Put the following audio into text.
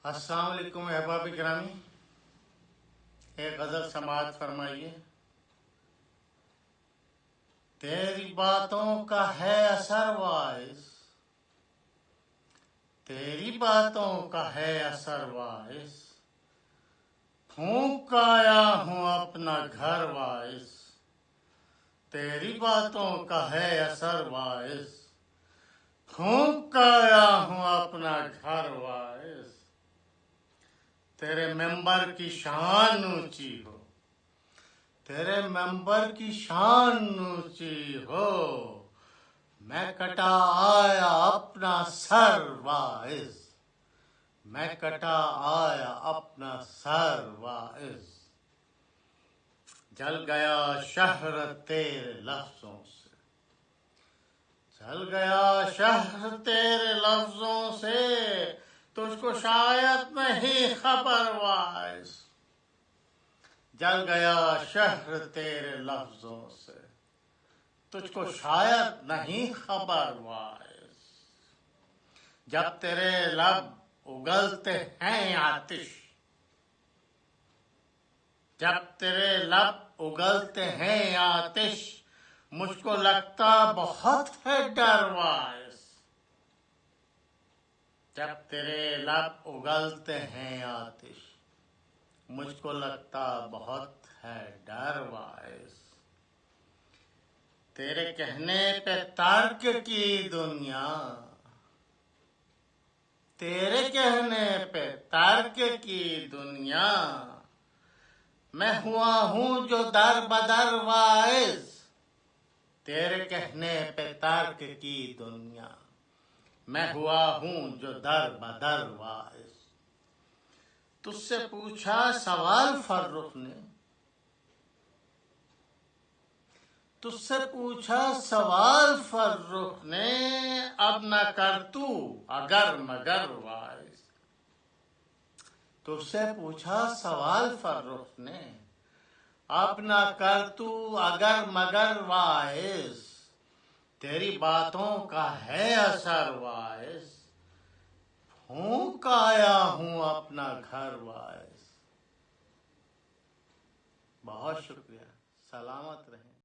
السلام علیکم احباب گرامی، ایک غزل سماعت فرمائیے۔ تیری باتوں کا ہے اثر واعظ، تیری باتوں کا ہے اثر واعظ، پھونک آیا ہوں اپنا گھر واعظ، تیری باتوں کا ہے اثر واعظ، پھونک آیا ہوں اپنا گھر واعظ۔ تیرے ممبر کی شان اونچی ہو، تیرے ممبر کی شان اونچی ہو، میں کٹا آیا اپنا سر واعظ، میں کٹا آیا اپنا سر واعظ۔ جل گیا شہر تیرے لفظوں سے، جل گیا شہر تیرے لفظوں سے، تجھ کو شاید نہیں خبر واعظ۔ جل گیا شہر تیرے لفظوں سے، تجھ کو شاید نہیں خبر واعظ۔ جب تیرے لب اگلتے ہیں آتش، جب تیرے لب اگلتے ہیں آتش، مجھ کو لگتا بہت ہے ڈر واعظ۔ جب تیرے لب اگلتے ہیں آتش، مجھ کو لگتا بہت ہے ڈر واعظ۔ تیرے کہنے پہ ترک کی دنیا، تیرے کہنے پہ ترک کی دنیا، میں ہوا ہوں جو در بدر واعظ۔ تیرے کہنے پہ ترک کی دنیا، میں ہوا ہوں جو در بدر واعظ۔ تجھ سے پوچھا سوال فرخ نے، تجھ سے پوچھا سوال فرخ نے، اب نہ کر تو اگر مگر واعظ۔ تجھ سے پوچھا سوال فرخ نے، اب نہ کر تو اگر مگر واعظ۔ تیری باتوں کا ہے اثر واعظ، پھونک آیا ہوں اپنا گھر واعظ۔ بہت شکریہ، سلامت رہیں۔